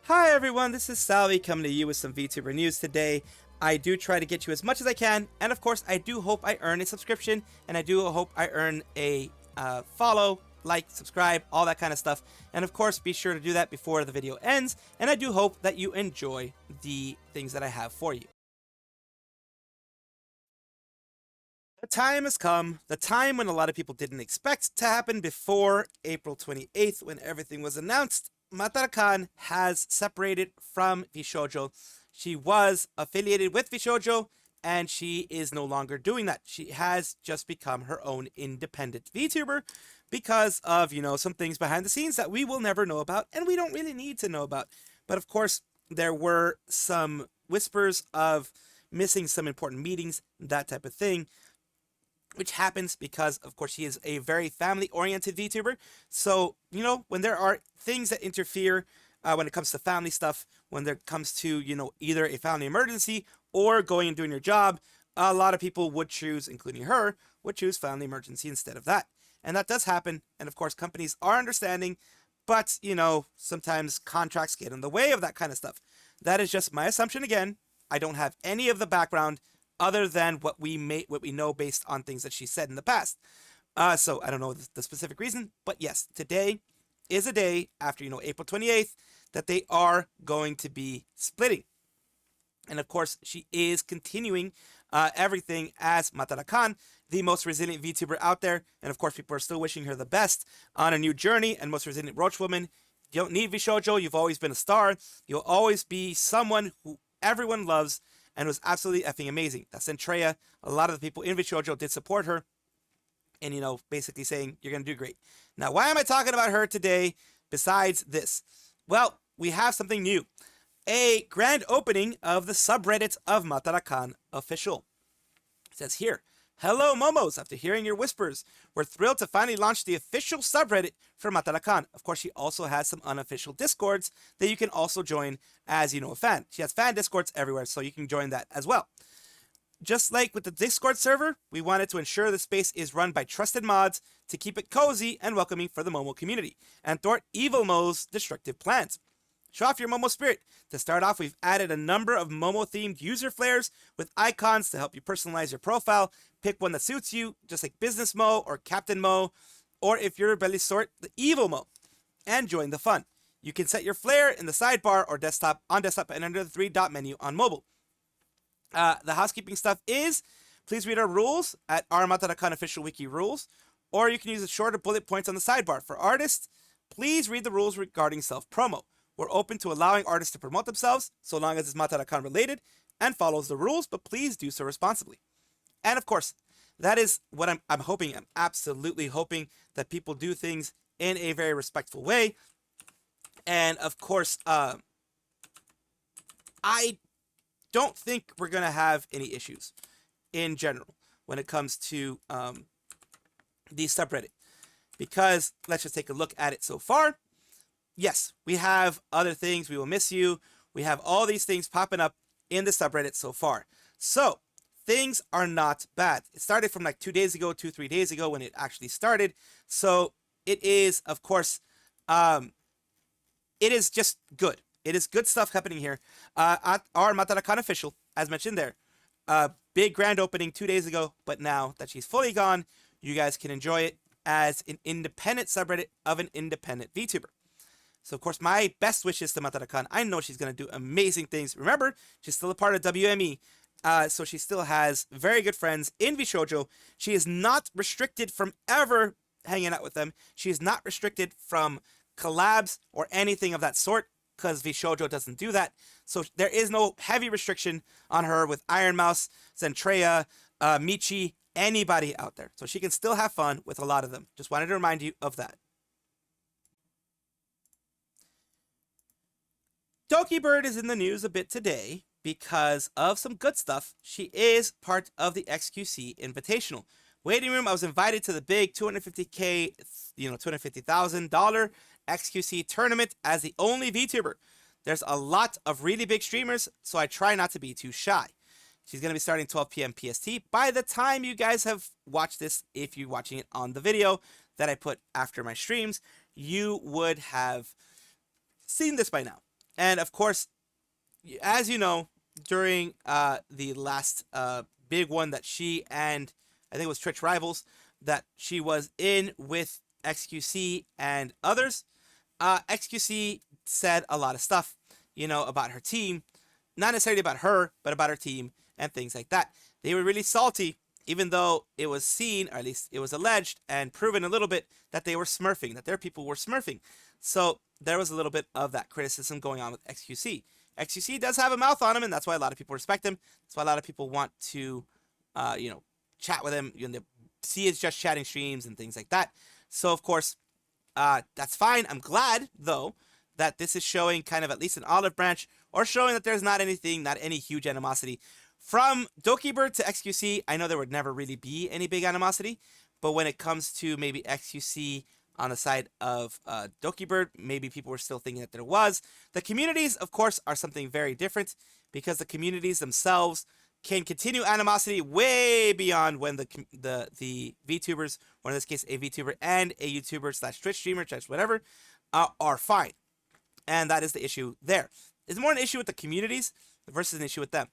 Hi everyone, this is Salvi coming to you with some VTuber news today. I do try to get you as much as I can, and of course I do hope I earn a subscription, and I do hope I earn a follow, like, subscribe, all that kind of stuff. And of course be sure to do that before the video ends, and I do hope that you enjoy the things that I have for you. The time has come, the time when a lot of people didn't expect to happen before April 28th when everything was announced. Matarakan has separated from Vshojo. She was affiliated with Vshojo, and she is no longer doing that. She has just become her own independent VTuber because of, some things behind the scenes that we will never know about, and we don't really need to know about. But of course, there were some whispers of missing some important meetings, that type of thing, which happens because, of course, she is a very family-oriented VTuber. So, when there are things that interfere when it comes to family stuff, when it comes to, either a family emergency or going and doing your job, a lot of people would choose, including her, would choose family emergency instead of that. And that does happen. And, of course, companies are understanding, but, sometimes contracts get in the way of that kind of stuff. That is just my assumption again. I don't have any of the background other than what we know based on things that she said in the past. So I don't know the specific reason, but yes, today is a day after, April 28th, that they are going to be splitting. And of course, she is continuing everything as Matarakan, the most resilient VTuber out there. And of course, people are still wishing her the best on a new journey and most resilient roach woman. You don't need Vshojo. You've always been a star. You'll always be someone who everyone loves and was absolutely effing amazing. That's Andrea. A lot of the people in Vshojo did support her and, basically saying, you're going to do great. Now, why am I talking about her today besides this? Well, we have something new. A grand opening of the subreddit of Matarakan official. It says here, hello Momos, after hearing your whispers, we're thrilled to finally launch the official subreddit for Matarakan. Of course, she also has some unofficial discords that you can also join as, a fan. She has fan discords everywhere, so you can join that as well. Just like with the Discord server, we wanted to ensure the space is run by trusted mods to keep it cozy and welcoming for the Momo community, and thwart evil Mo's destructive plans. Show off your Momo spirit. To start off, we've added a number of Momo-themed user flares with icons to help you personalize your profile. Pick one that suits you, just like Business Mo or Captain Mo, or if you're a belly sort, the Evil Mo, and join the fun. You can set your flare in the sidebar or desktop and under the three-dot menu on mobile. The housekeeping stuff is, please read our rules at our Matarakan official wiki rules, or you can use the shorter bullet points on the sidebar. For artists, please read the rules regarding self-promo. We're open to allowing artists to promote themselves, so long as it's Matarakan related and follows the rules, but please do so responsibly. And of course, that is what I'm hoping. I'm absolutely hoping that people do things in a very respectful way. And of course, I don't think we're going to have any issues in general when it comes to the subreddit. Because let's just take a look at it so far. Yes, we have other things. We will miss you. We have all these things popping up in the subreddit so far. So things are not bad. It started from like 3 days ago when it actually started. So it is, of course, it is just good. It is good stuff happening here. At our Matarakan official, as mentioned there, big grand opening 2 days ago, but now that she's fully gone, you guys can enjoy it as an independent subreddit of an independent VTuber. So, of course, my best wishes to Matarakan. I know she's going to do amazing things. Remember, she's still a part of WME, so she still has very good friends in Vshojo. She is not restricted from ever hanging out with them. She is not restricted from collabs or anything of that sort, because Vshojo doesn't do that. So there is no heavy restriction on her with Iron Mouse, Zentreya, Michi, anybody out there. So she can still have fun with a lot of them. Just wanted to remind you of that. Dokibird is in the news a bit today because of some good stuff. She is part of the XQC Invitational. Waiting room, I was invited to the big $250K, $250,000 XQC tournament as the only VTuber. There's a lot of really big streamers, so I try not to be too shy. She's going to be starting 12 p.m. PST. By the time you guys have watched this, if you're watching it on the video that I put after my streams, you would have seen this by now. And of course, as you know, during the last big one that she and I think it was Twitch Rivals that she was in with XQC and others, XQC said a lot of stuff, about her team, not necessarily about her, but about her team and things like that. They were really salty, even though it was seen, or at least it was alleged and proven a little bit that they were smurfing, that their people were smurfing. So there was a little bit of that criticism going on with XQC. XQC does have a mouth on him, and that's why a lot of people respect him. That's why a lot of people want to, chat with him. See his just chatting streams and things like that. So of course, that's fine. I'm glad though that this is showing kind of at least an olive branch, or showing that there's not any huge animosity from Dokibird to XQC. I know there would never really be any big animosity, but when it comes to maybe XQC on the side of Dokibird, maybe people were still thinking that there was. The communities, of course, are something very different, because the communities themselves can continue animosity way beyond when the VTubers, or in this case a VTuber and a YouTuber / Twitch streamer / whatever, are fine. And that is the issue there. It's more an issue with the communities versus an issue with them.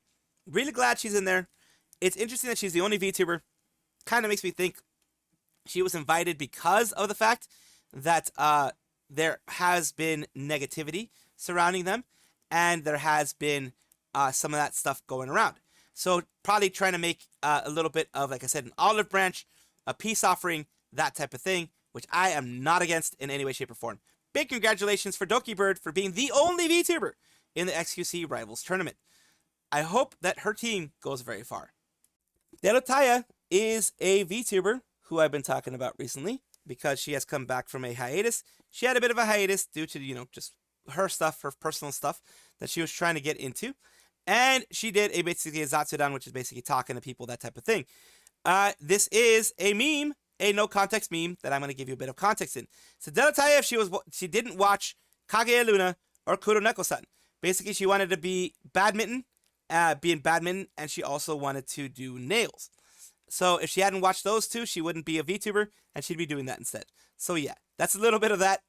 Really glad she's in there. It's interesting that she's the only VTuber. Kind of makes me think she was invited because of the fact that there has been negativity surrounding them, and there has been some of that stuff going around. So probably trying to make a little bit of, like I said, an olive branch, a peace offering, that type of thing, which I am not against in any way, shape, or form. Big congratulations for Dokibird for being the only VTuber in the XQC Rivals tournament. I hope that her team goes very far. Delutaya is a VTuber who I've been talking about recently because she has come back from a hiatus. She had a bit of a hiatus due to, just her stuff, her personal stuff that she was trying to get into. And she did basically a Zatsudan, which is basically talking to people, that type of thing. This is a meme, a no context meme that I'm going to give you a bit of context in. So Delutaya, if she didn't watch Kage Luna or Kuroneko-san. Basically, she wanted to be in badminton, and she also wanted to do nails. So if she hadn't watched those two, she wouldn't be a VTuber, and she'd be doing that instead. So yeah, that's a little bit of that,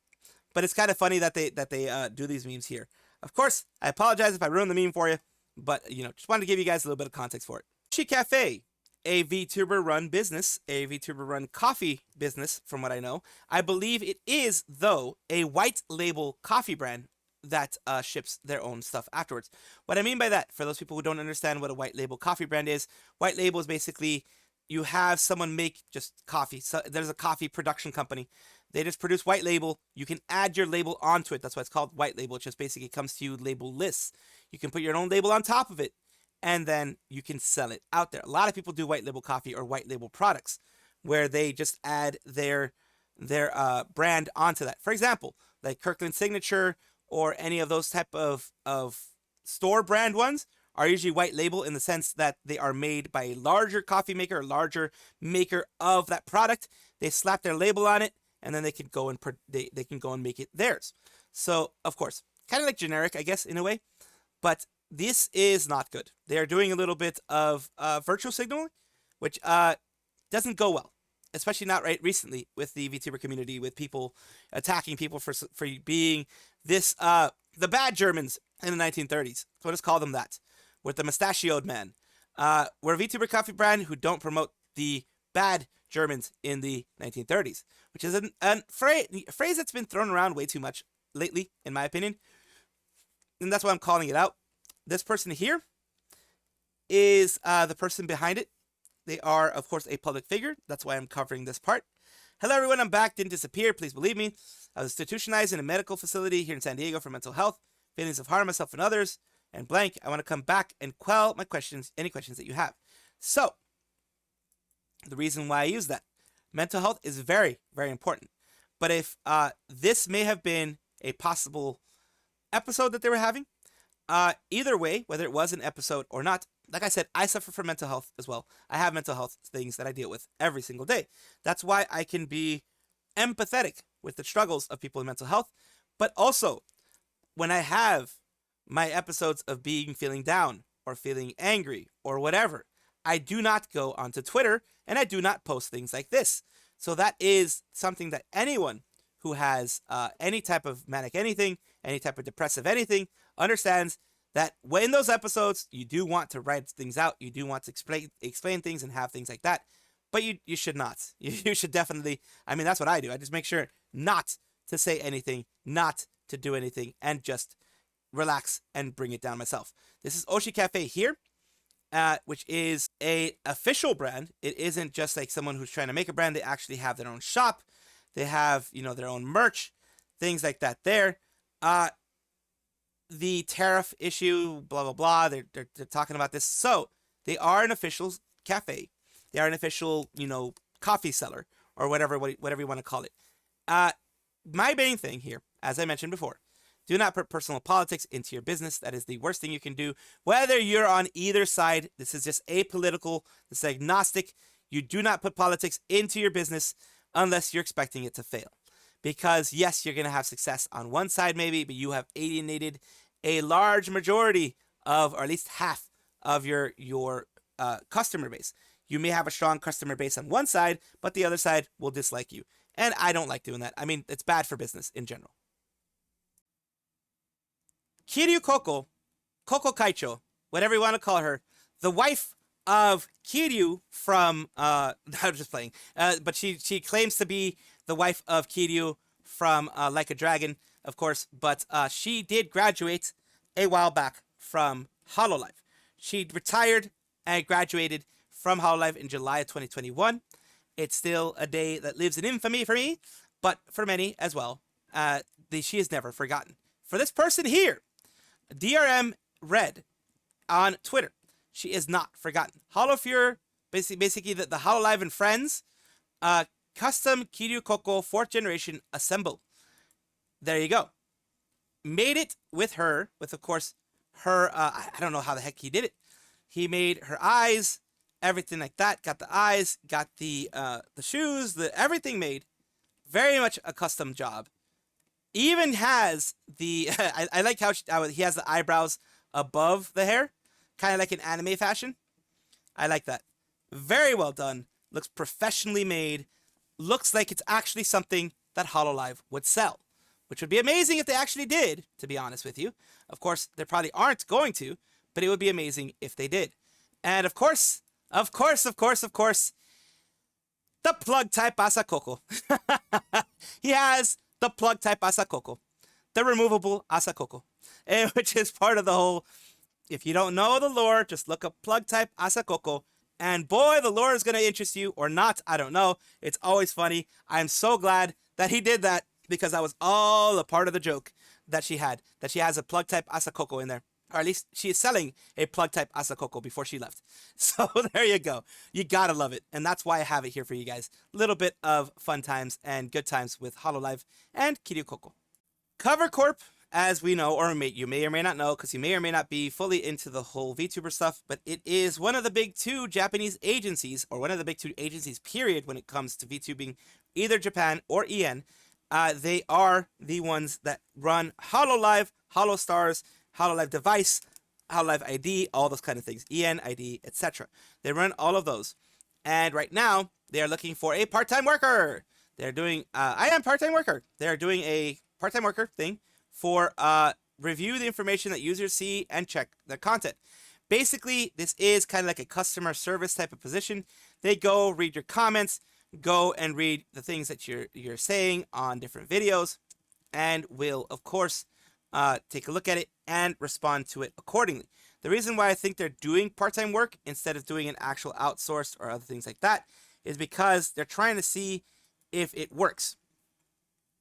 but it's kind of funny that they do these memes here. Of course, I apologize if I ruined the meme for you, but just wanted to give you guys a little bit of context for it. Oshicafe, a VTuber-run business, a VTuber-run coffee business, from what I know. I believe it is, though, a white label coffee brand that ships their own stuff afterwards. What I mean by that, for those people who don't understand what a white label coffee brand is, white label is basically you have someone make just coffee. So there's a coffee production company. They just produce white label. You can add your label onto it. That's why it's called white label. It just basically comes to you label-less. You can put your own label on top of it, and then you can sell it out there. A lot of people do white label coffee or white label products where they just add their brand onto that. For example, like Kirkland Signature or any of those type of store brand ones are usually white label in the sense that they are made by a larger coffee maker, a larger maker of that product. They slap their label on it, and then they can go and they can go and make it theirs. So, of course, kind of like generic, I guess, in a way. But this is not good. They are doing a little bit of virtual signaling, which doesn't go well, especially not recently with the VTuber community, with people attacking people for being this the bad Germans in the 1930s. So let's call them that, with the mustachioed man. We're a VTuber coffee brand who don't promote the bad Germans in the 1930s, which is a phrase that's been thrown around way too much lately, in my opinion. And that's why I'm calling it out. This person here is the person behind it. They are, of course, a public figure. That's why I'm covering this part. Hello, everyone. I'm back. Didn't disappear. Please believe me. I was institutionalized in a medical facility here in San Diego for mental health, feelings of harm myself and others, and blank. I want to come back and quell my questions, any questions that you have. So, the reason why I use that, mental health is very, very important. But if this may have been a possible episode that they were having, either way, whether it was an episode or not, like I said, I suffer from mental health as well. I have mental health things that I deal with every single day. That's why I can be empathetic with the struggles of people in mental health. But also, when I have my episodes of feeling down or feeling angry or whatever, I do not go onto Twitter and I do not post things like this. So that is something that anyone who has any type of manic anything, any type of depressive anything, understands that when those episodes, you do want to write things out, you do want to explain things and have things like that, but you should not. You should definitely, I mean, that's what I do. I just make sure not to say anything, not to do anything, and just relax and bring it down myself. This is Oshicafe here, which is a official brand. It isn't just like someone who's trying to make a brand. They actually have their own shop. They have, their own merch, things like that there. The tariff issue, blah, blah, blah. They're talking about this. So they are an official cafe. They are an official, coffee seller or whatever you want to call it. My main thing here, as I mentioned before, do not put personal politics into your business. That is the worst thing you can do. Whether you're on either side, this is just apolitical, this is agnostic. You do not put politics into your business unless you're expecting it to fail. Because yes, you're going to have success on one side maybe, but you have alienated a large majority of, or at least half of your customer base. You may have a strong customer base on one side, but the other side will dislike you. And I don't like doing that. I mean, it's bad for business in general. Kiryuu Coco Kaicho, whatever you want to call her, the wife of Kiryuu from, I'm just playing, but she claims to be the wife of Kiryuu from Like a Dragon, of course, but she did graduate a while back from Hololive. She retired and graduated from Hololive in July of 2021. It's still a day that lives in infamy for me, but for many as well. She is never forgotten. For this person here, DRM Red on Twitter, she is not forgotten. Holofure, basically the Hololive and Friends, custom Kiryuu Coco 4th generation assemble. There you go. Made it with her, with of course her, I don't know how the heck he did it. He made her eyes, everything like that. Got the eyes, got the shoes, everything made. Very much a custom job. Even has the, I like how he has the eyebrows above the hair, kind of like an anime fashion. I like that. Very well done. Looks professionally made. Looks like it's actually something that Hololive would sell, which would be amazing if they actually did, to be honest with you. Of course, they probably aren't going to, but it would be amazing if they did. And of course, the plug type Asakoko. He has the plug type Asakoko, the removable Asakoko, which is part of the whole, if you don't know the lore, just look up plug type Asakoko, and boy, the lore is going to interest you, or not, I don't know. It's always funny. I'm so glad that he did that, because that was all a part of the joke that she had, that she has a plug type Asakoko in there. Or at least she is selling a plug type Asakoko before she left. So there you go. You gotta love it. And that's why I have it here for you guys. Little bit of fun times and good times with Hololive and Kiryuu Coco. Cover Corp, as we know, or you may or may not know, because you may or may not be fully into the whole VTuber stuff, but it is one of the big two Japanese agencies, or one of the big two agencies, period, when it comes to VTubing, either Japan or EN. They are the ones that run Hololive, Holostars, Hololive Device, Hololive ID, all those kind of things, EN, ID, etc. They run all of those. And right now, they are looking for a part-time worker. They're doing, I am part-time worker. They're doing a part-time worker thing for review the information that users see and check their content. Basically, this is kind of like a customer service type of position. They go read your comments, go and read the things that you're saying on different videos, and will, of course, take a look at it and respond to it accordingly. The reason why I think they're doing part-time work instead of doing an actual outsourced or other things like that is because they're trying to see if it works.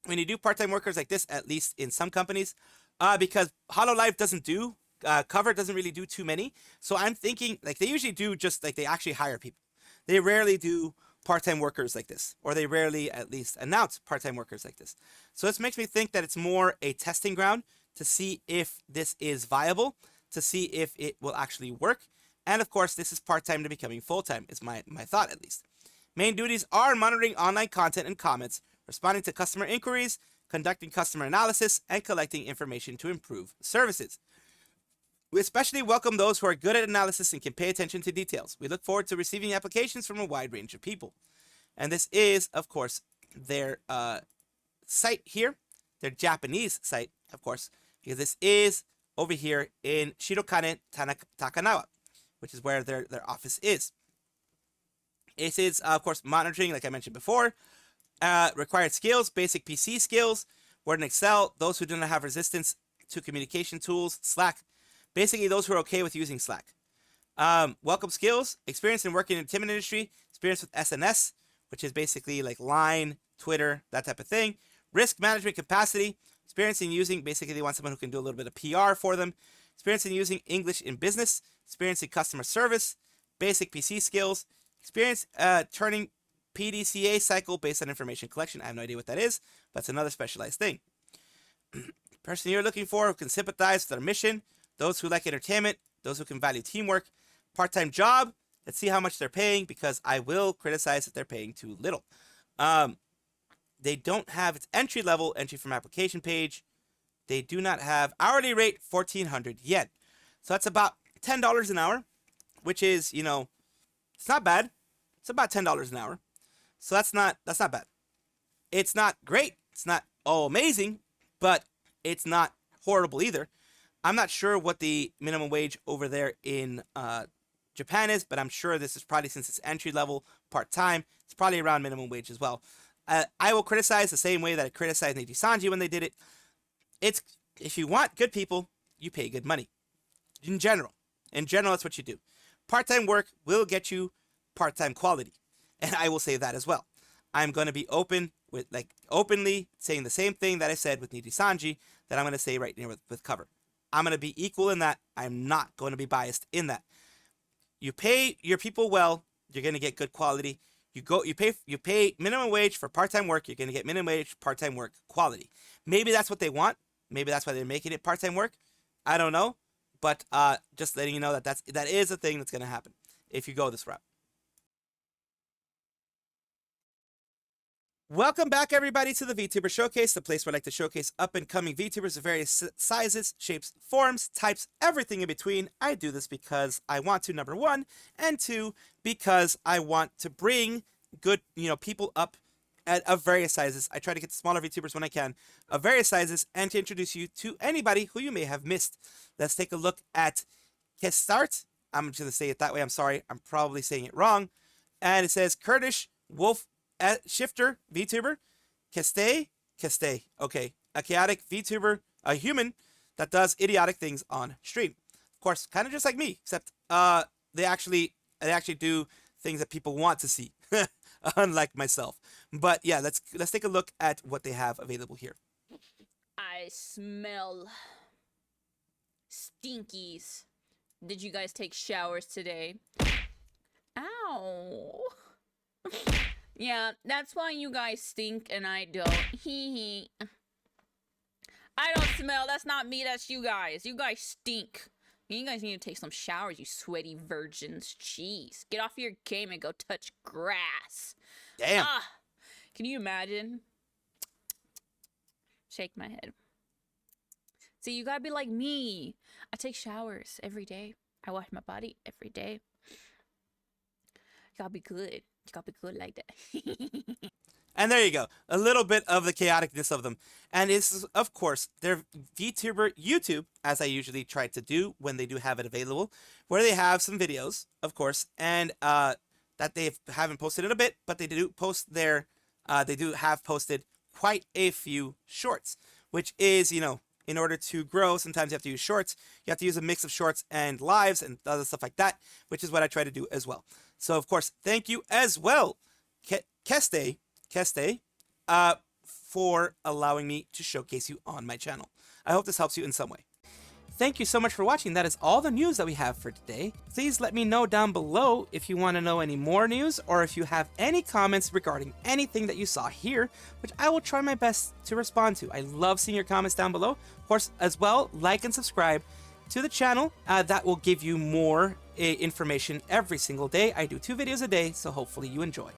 When you do part-time workers like this, at least in some companies, because Hololive doesn't do, Cover doesn't really do too many. So I'm thinking, like, they usually do just, like, they actually hire people. They rarely do part-time workers like this, or they rarely at least announce part-time workers like this. So this makes me think that it's more a testing ground to see if this is viable, to see if it will actually work. And of course, this is part-time to becoming full-time, is my thought at least. Main duties are monitoring online content and comments, responding to customer inquiries, conducting customer analysis, and collecting information to improve services. We especially welcome those who are good at analysis and can pay attention to details. We look forward to receiving applications from a wide range of people. And this is, of course, their site here, their Japanese site, of course, because this is over here in Shirokane Takanawa, which is where their office is. It is, of course, monitoring, like I mentioned before. Required skills, basic PC skills, Word and Excel, those who do not have resistance to communication tools, Slack. Basically, those who are okay with using Slack. Welcome skills, experience in working in the entertainment industry, experience with SNS, which is basically like Line, Twitter, that type of thing. Risk management capacity, experience in using, basically they want someone who can do a little bit of PR for them. Experience in using English in business, experience in customer service, basic PC skills, experience turning PDCA cycle based on information collection. I have no idea what that is, but it's another specialized thing. Person you're looking for who can sympathize with their mission, those who like entertainment, those who can value teamwork, part-time job. Let's see how much they're paying, because I will criticize if they're paying too little. They don't have its entry level, entry from application page. They do not have hourly rate 1,400 yen. So that's about $10 an hour, which is, you know, it's not bad. It's about $10 an hour. So that's not bad. It's not great. It's not amazing, but it's not horrible either. I'm not sure what the minimum wage over there in Japan is, but I'm sure this is probably, since it's entry level, part-time, it's probably around minimum wage as well. I will criticize the same way that I criticized Nijisanji when they did it. It's, if you want good people, you pay good money. In general, that's what you do. Part-time work will get you part-time quality. And I will say that as well. I'm going to be open with, like, openly saying the same thing that I said with Nijisanji that I'm going to say right here with Cover. I'm going to be equal in that. I'm not going to be biased in that. You pay your people well, you're going to get good quality. You pay minimum wage for part-time work, you're going to get minimum wage part-time work quality. Maybe that's what they want. Maybe that's why they're making it part-time work. I don't know, but just letting you know that that is a thing that's going to happen if you go this route. Welcome back, everybody, to the Vtuber Showcase, the place where I like to showcase up-and-coming Vtubers of various sizes, shapes, forms, types, everything in between. I do this because I want to, number one, and two, because I want to bring good, people up of various sizes. I try to get the smaller VTubers when I can, of various sizes, and to introduce you to anybody who you may have missed. Let's take a look at Kestayrt. I'm just going to say it that way. I'm sorry. I'm probably saying it wrong. And it says Kurdish Wolf Shifter VTuber, Kestayrt, okay, a chaotic VTuber, a human that does idiotic things on stream. Of course, kind of just like me, except they actually do things that people want to see, unlike myself. But yeah, let's take a look at what they have available here. I smell stinkies. Did you guys take showers today? Ow. Yeah, that's why you guys stink and I don't. Hee hee. I don't smell. That's not me. That's you guys. You guys stink. You guys need to take some showers, you sweaty virgins. Jeez. Get off your game and go touch grass. Damn. Can you imagine? Shake my head. See, you gotta be like me. I take showers every day. I wash my body every day. You gotta be good. You gotta be good like that. And there you go. A little bit of the chaoticness of them. And this is, of course, their VTuber YouTube, as I usually try to do when they do have it available, where they have some videos, of course, and that they haven't posted in a bit, but they do post their, they do have posted quite a few shorts, which is, in order to grow, sometimes you have to use shorts. You have to use a mix of shorts and lives and other stuff like that, which is what I try to do as well. So, of course, thank you as well, Kestayrt, for allowing me to showcase you on my channel. I hope this helps you in some way. Thank you so much for watching. That is all the news that we have for today. Please let me know down below if you want to know any more news or if you have any comments regarding anything that you saw here, which I will try my best to respond to. I love seeing your comments down below. Of course, as well, like and subscribe to the channel. That will give you more information every single day. I do 2 videos a day, so hopefully you enjoy.